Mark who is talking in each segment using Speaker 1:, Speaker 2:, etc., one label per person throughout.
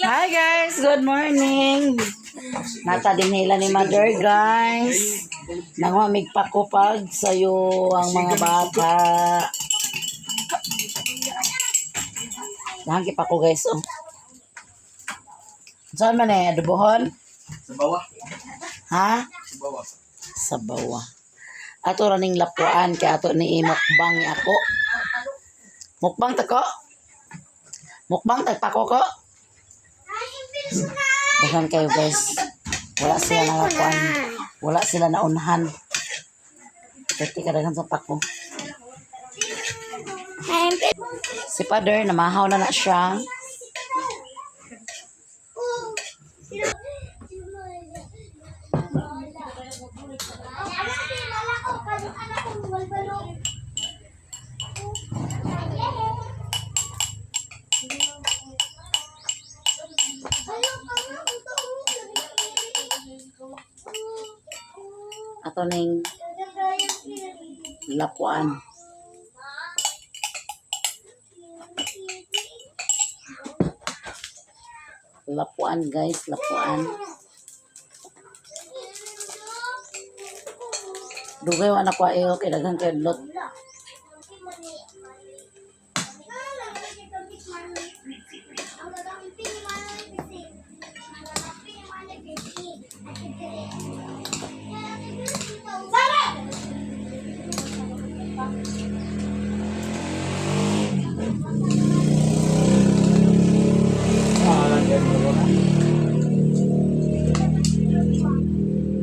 Speaker 1: Hi guys, good morning. Nata din nila ni Mother guys. Nangwamig pakupag sayo ang mga bata. Nangki pa ko guys oh. Saan man eh, adobohon?
Speaker 2: Sa bawah.
Speaker 1: Ha?
Speaker 2: Sa bawah.
Speaker 1: Sa bawah. Ato raning lapuan kay ato ni mukbang ni ako. Mukbang tako? Mukbang tagpako ko? Dahan kayo guys. Wala sila nangakuan. Wala sila naunhan. Pwede kadagan sa pako. Si Father, namahaw na siya. Ato ning lapuan. Lapuan guys, lapuan. Dugay wa na ko ayo kay daghang kay lot.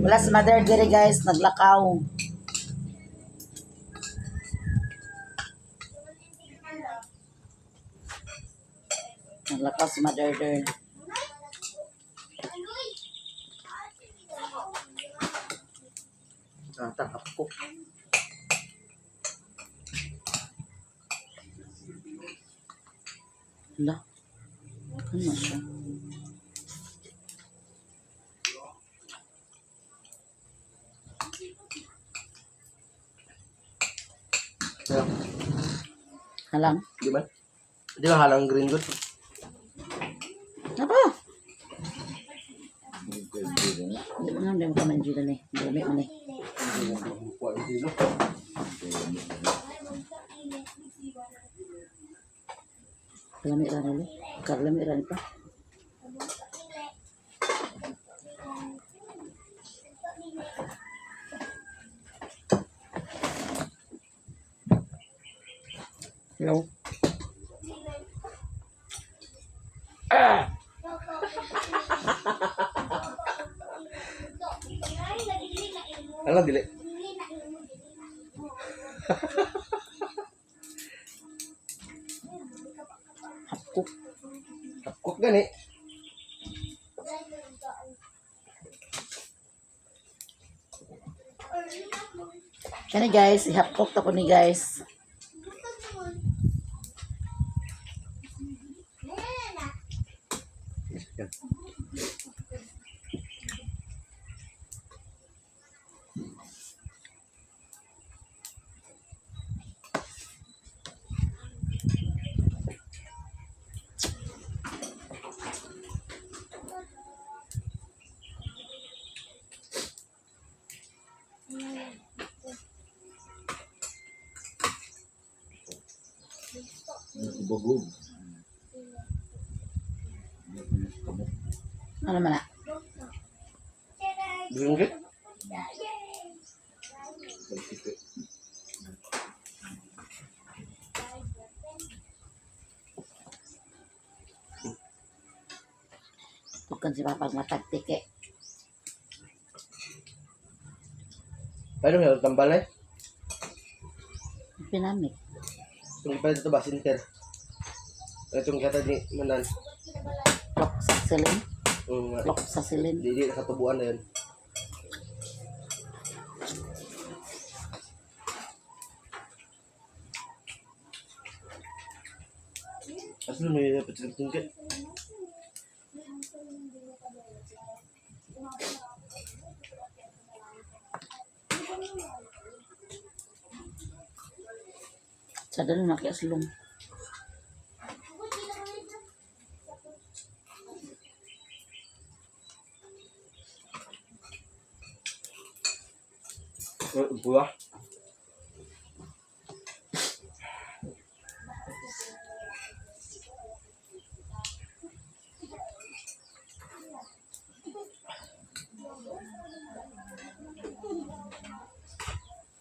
Speaker 1: Wala si Mother diri guys, naglakaw. Naglakaw si Mother diri. Tatap ko. Hala. Ano siya? Halang.
Speaker 2: Di ba? Di ba halang green good?
Speaker 1: Apa? Hindi mo ka man dito ni. Dumi mo ni. Kalami rin ulit. Kalami rin pa. Hello?
Speaker 2: Alam, dili.
Speaker 1: Hapkok.
Speaker 2: Hapkok gani.
Speaker 1: Kani guys, ihapkok to ko ni guys.
Speaker 2: Bubog.
Speaker 1: Ano man na?
Speaker 2: Green good?
Speaker 1: Bukan si Papa matagtik eh.
Speaker 2: Ano yung tambalay?
Speaker 1: Pinamik.
Speaker 2: Itong ipalit ito ba? Sinter. Itong kata ni Mandan.
Speaker 1: Lock sa silin.
Speaker 2: Nga.
Speaker 1: Lock sa silin.
Speaker 2: Hindi nakatubuan na yun. Asal may dapat sa tingkat.
Speaker 1: Sa dalo na kaya silong.
Speaker 2: Buwa.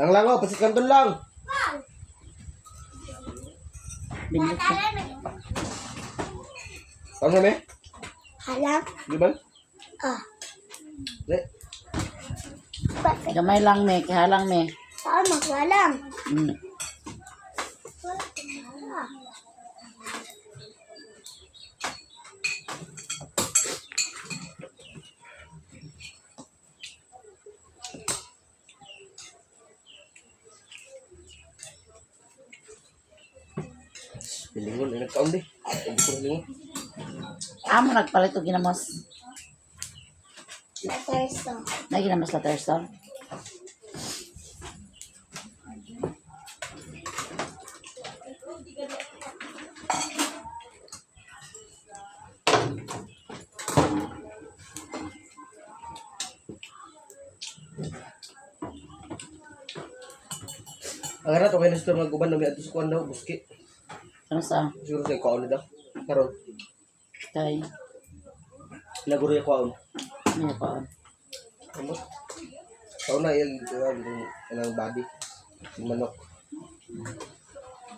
Speaker 2: Lang, pasit kanton lang.
Speaker 1: Binlit ko.
Speaker 2: Ano kami?
Speaker 3: Halang.
Speaker 2: Di ba?
Speaker 3: Ah.
Speaker 2: Di.
Speaker 1: Gamay lang me, kahalang me.
Speaker 3: Saan magwalang?
Speaker 1: Mm.
Speaker 2: Pilingon, nagkaon di. Hindi ko pilingon.
Speaker 1: Amo nagpalit og ginamos.
Speaker 3: Naterso.
Speaker 1: Na ginamos la Thurston.
Speaker 2: Ang harat, okay na sila mag-uban na may ato sa kuwan daw, buski.
Speaker 1: Ano sa
Speaker 2: Siguro sa ikaon na daw. Karon,
Speaker 1: kay
Speaker 2: pinaguro yung kuwan.
Speaker 1: niya pa.
Speaker 2: Ano? Kaon na yung ilang body. Yung manok.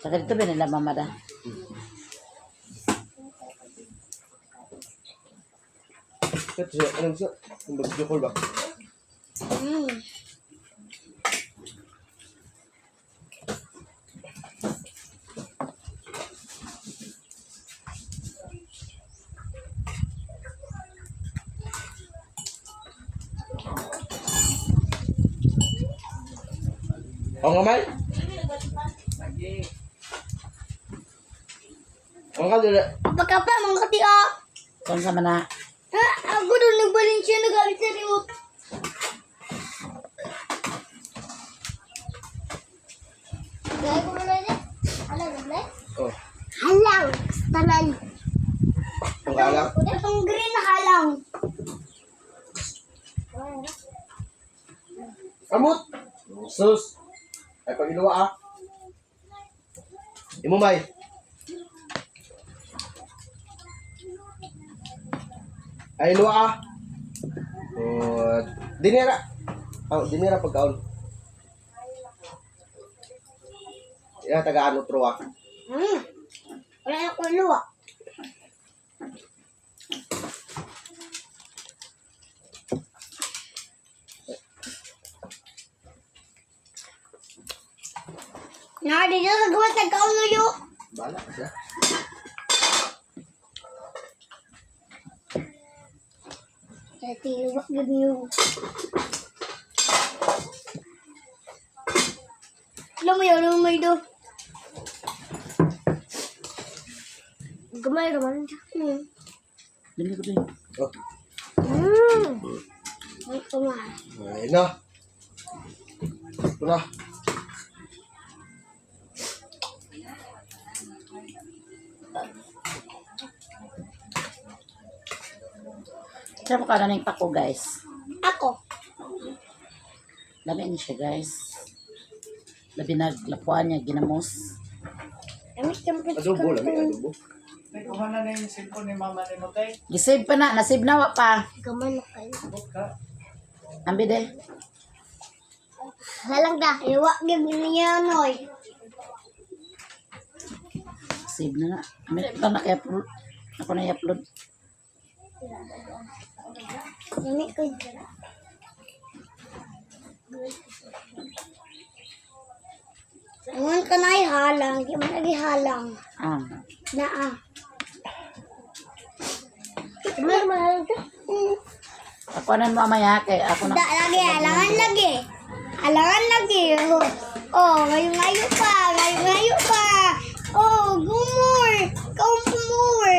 Speaker 1: Saka dito ba nila mamada?
Speaker 2: Ito siya, anong siya? Yung bagjokol ba?
Speaker 3: Hmm.
Speaker 2: O nga man? Ang kalila.
Speaker 3: Pagkapa, mga katiya.
Speaker 1: Kung sa mana,
Speaker 3: Ha? Ako doon nagbalin siya nagalit sa riwot. Gaya ko na niya. Alam na
Speaker 2: Oh,
Speaker 3: halang. Tanan.
Speaker 2: ang alam.
Speaker 3: Itong green na halang.
Speaker 2: Amot! Sus! Ay, pag inuwa ah. Imumay. Ay, inuwa ah. Dinira. Oh, dinira pagkaon. Ya, taga-ano tro ah.
Speaker 3: Wala na ko luwa. Nadi dito sa gawa sa kaulo.
Speaker 2: Bala siya.
Speaker 3: Dati luwa ganyo. Alam mo yun, may do. Gamay naman siya.
Speaker 1: dili ko din.
Speaker 2: Oh,
Speaker 3: Ay, kumay.
Speaker 2: ay na. Ito na.
Speaker 1: Siya mo ka na ng pako guys.
Speaker 3: Ako.
Speaker 1: Dami ni siya guys. Labi naglapuan niya, ginamos.
Speaker 3: Kami siyempre
Speaker 2: Adobo lang, may adobo.
Speaker 4: Kuha na yung cellphone ni mama ni Motay.
Speaker 1: Gisave pa na, nasave na wa pa.
Speaker 3: gamay na kayo.
Speaker 1: Ambi de.
Speaker 3: Halang da, iwa gib niya noy.
Speaker 1: Save na na. Ambi pa na i-upload. Ako na i-upload.
Speaker 3: Ini ko. Ngon ka na halang, di man lagi halang.
Speaker 1: Ah.
Speaker 3: Naa. Mer mahal ka.
Speaker 1: Ako na mamaya kay ako na.
Speaker 3: Da lagi, halangan lagi. Halangan lagi. Oh, ngayon pa, ngayon pa. Oh, gumor. Kumur.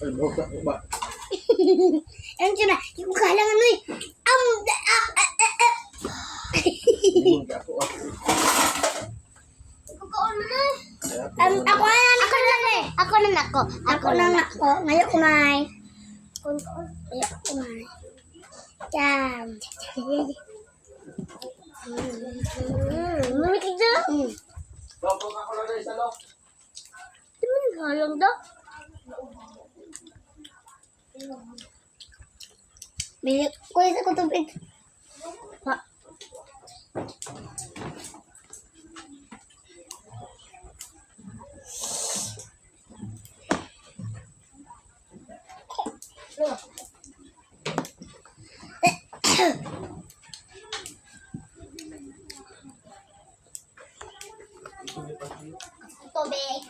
Speaker 2: Adobo ka ba?
Speaker 3: Ang tuna, yung halangan mo eh.
Speaker 2: Limon ka ako ah.
Speaker 3: Ako na eh. Ako na. Ngayon kumay. Ngayon kumay. Jam. Mamikig na.
Speaker 2: Bapong ako na rin sa loob.
Speaker 3: Halong daw. Bili ko isa ko tubig. Ha. Tubig.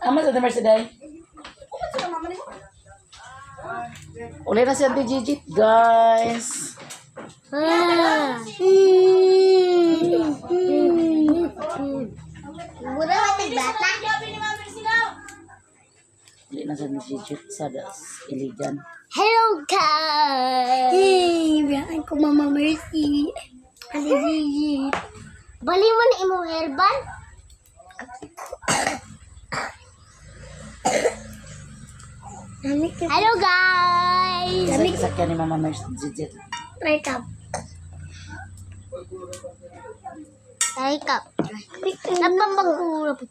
Speaker 1: Ama sa Mercy Day. Uli na siya Gigi, guys.
Speaker 3: Mura ka bata.
Speaker 1: Uli na siya Gigi sa iligan.
Speaker 3: Hello guys! Hey, biyakan ko Mama Mercy. Ali Gigi. Bali mo na imong herbal? Hello guys!
Speaker 1: Isa kisakyan ni Mama Mercy Gigi.
Speaker 3: Try cup. Try cup. Napambagurap.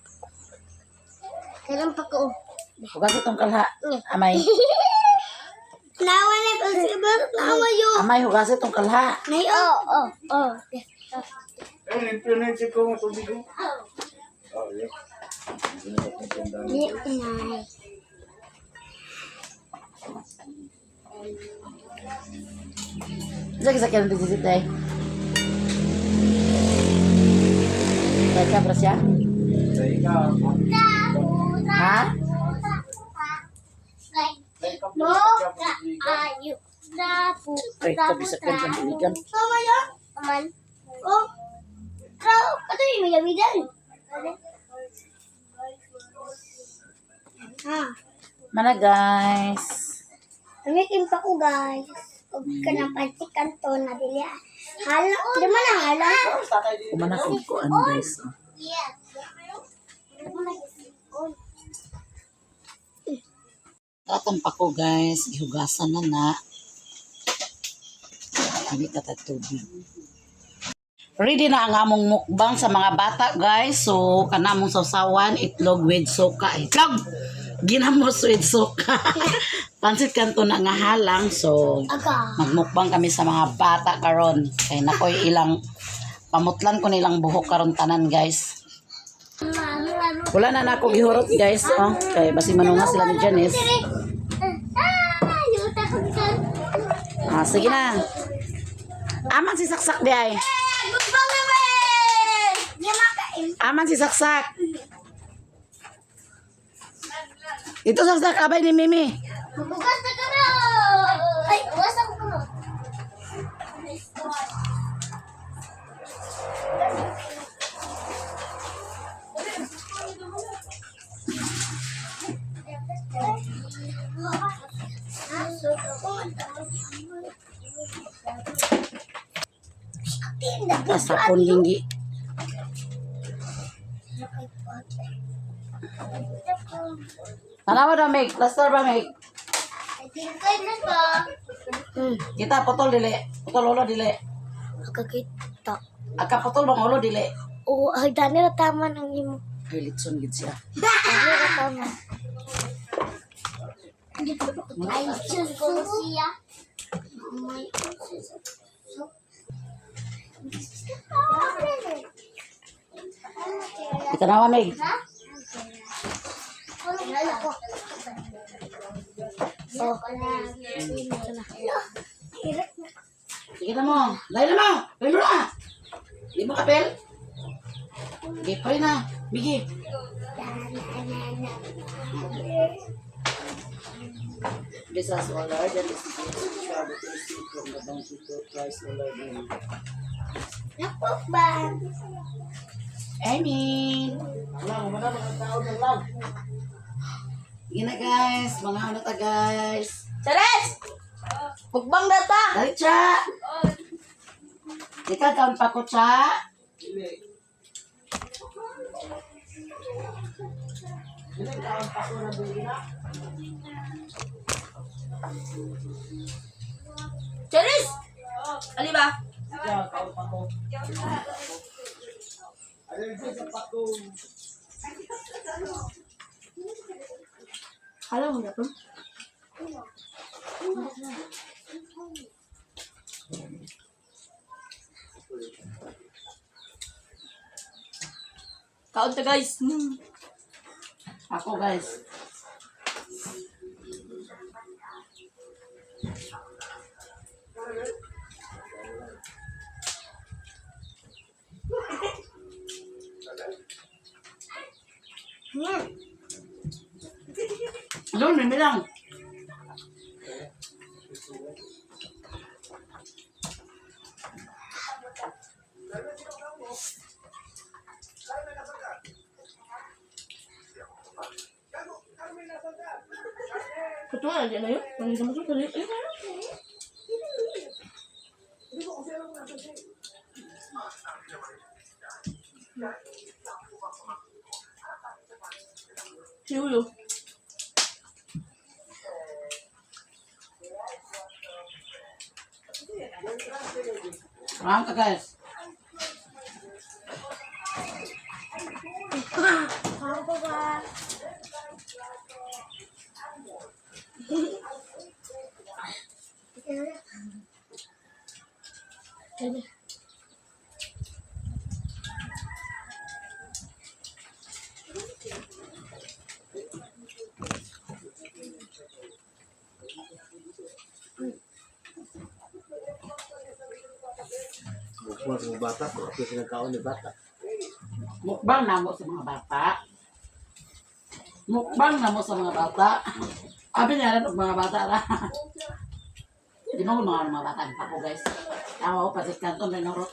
Speaker 3: Kailan pa ko?
Speaker 1: Hugas itong kalha. Amay.
Speaker 3: Nawa na ko siya. Nawa yun.
Speaker 1: Amay, hugas itong kalha.
Speaker 3: Ay, oh.
Speaker 4: Eh, limpyo-limpyo ko ang tubig ko.
Speaker 2: Oh, yeah.
Speaker 3: Nay.
Speaker 1: Isa kisakyan ni Gigi Day. Baik ka, Brasya? Ha?
Speaker 3: No, ayo. Dapu.
Speaker 1: Ay, kabisakyan sa iligan.
Speaker 3: Sama ya? Aman. Oh. Kau, kata ini ya bidan. Ha.
Speaker 1: Mana, guys?
Speaker 3: Amikin pa ko guys. Huwag ka ng pansikan to na dili. Hala, di man ang hala.
Speaker 1: Kumana kung kuan, guys.
Speaker 3: Yeah.
Speaker 1: Atong pa ko, guys. Ihugasan na. Hindi ka tubig. Ready na ang among mukbang sa mga bata, guys. So, kanamong sausawan, itlog with suka. Itlog! Ginamos with suka. Pansit kanto na nga halang. So,
Speaker 3: Aga.
Speaker 1: magmukbang kami sa mga bata karon. Kaya nakoy ilang, pamutlan ko nilang buhok karon tanan, guys. Wala na ako gihurot, guys. Oh. Kaya basi manunga sila ni Janice.
Speaker 3: Yuta ko dyan.
Speaker 1: Ah, sige na. Aman si Saksak di ay.
Speaker 3: Mukbang naman! Di makain.
Speaker 1: Aman si Saksak. Ito Saksak, abay ni Mimi.
Speaker 3: Bukas na ka na! Ay, bukas ako ka na.
Speaker 1: Pasakon linggi. Tanawa na, Meg. Plaster ba, Meg?
Speaker 3: Tingkay na ka.
Speaker 1: Kita potol dili. Potol ulo dili.
Speaker 3: Kakita.
Speaker 1: Aka potol bang ulo dili.
Speaker 3: Oo, ay dani na tama ng imo.
Speaker 1: Ay, litson gid siya.
Speaker 3: Dani na tama. Ay, sus ko siya. May
Speaker 1: Kita nawa, Meg. Sige na mo. Lain na mo. Lain mo na. Di mo kapel. Sige, pray na. Bigi. This is all Lord, and this is the share that we receive from the bounty of Christ the Lord. Amen.
Speaker 3: Napok ba?
Speaker 1: Emin. Sige na guys, mga ano ta guys.
Speaker 3: Charis! Mukbang na ta!
Speaker 1: Dali, Cha! Ikaw, kaon pa ko, Cha.
Speaker 3: Charis! Ali ba? Alam mo na to? Kaon ta guys.
Speaker 1: Ako, guys. Doon, may bilang.
Speaker 3: Ketua aja na yun. Nandiyan mo ito. Dali. Si Ulo.
Speaker 1: Maram ka, guys.
Speaker 3: Ako ba?
Speaker 2: Mukbang sa mga bata, kung ako sinagkaon ni bata.
Speaker 1: Mukbang na mo sa mga bata. Mukbang na mo sa mga bata. Abi niya rin mga bata na. Di mo kung mga bata. Ako, guys. Ako, pasit kanto, may norot.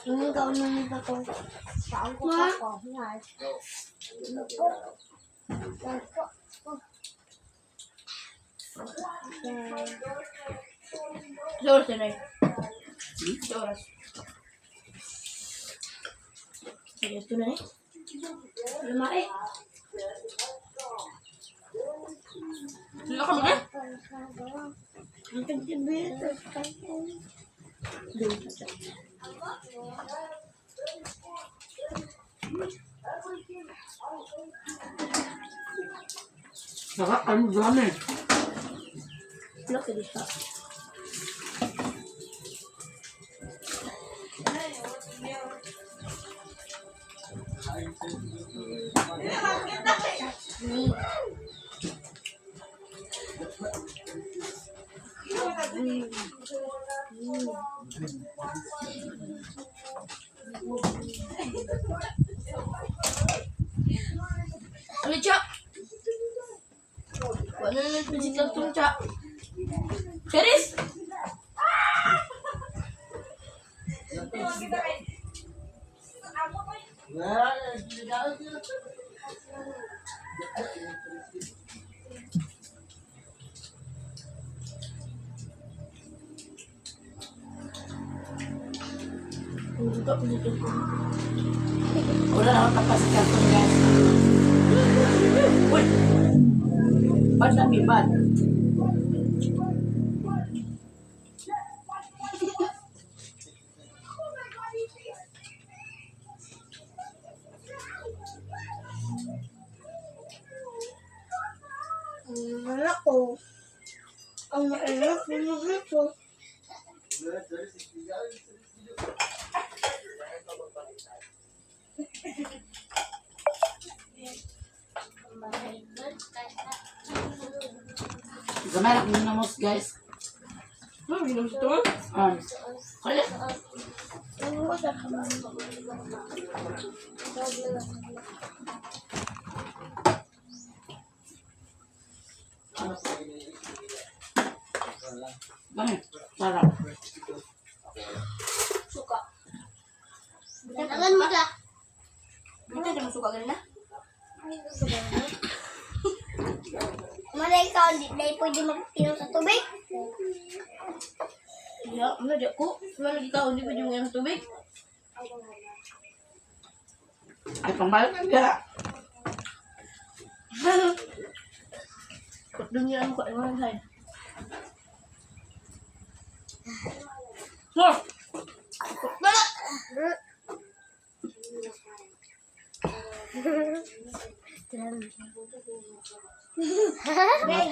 Speaker 3: Yung ikaw na nito to. Saan ko pa ko? Oras na yun. Oras. Sige, ito na eh. Lumaki. Wala ka mga? Ang tagtibit. Doon sa siya.
Speaker 1: Saka, ano dami.
Speaker 3: Wala ka di siya. Ano, Cha? Wala na nagpisik lang itong Cha. Charis!
Speaker 1: Wala na akong pasit kanto, guys. Uy! Bad na, may bad.
Speaker 3: Anak ko. Ang anak ko na ito.
Speaker 1: Gamay lang muna mo, guys.
Speaker 3: Ano, ginom sa ito?
Speaker 1: Kaya,
Speaker 3: Ano ko sa
Speaker 1: gani, sarap.
Speaker 3: suka. Katagan mo ka. suka ganda. Mana ikaw, hindi pwede mag-inom sa tubig?
Speaker 5: Ya, ano di ko? Wala ikaw, hindi pwede yung tubig.
Speaker 1: Ay, pangbayad ka.
Speaker 5: Dunia mo ko, iwan sa'yo. Oh! Bala!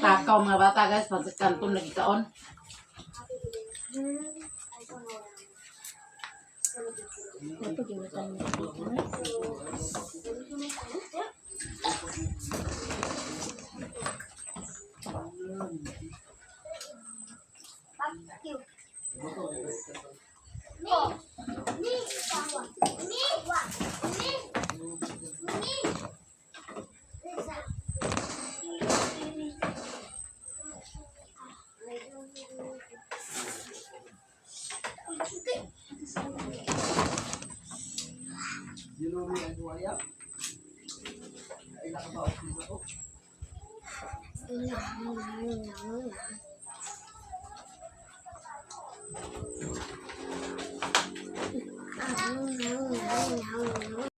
Speaker 1: Takaw mga bata guys, pag sa kanton lagi kaon.
Speaker 5: Ito, giwatan mo.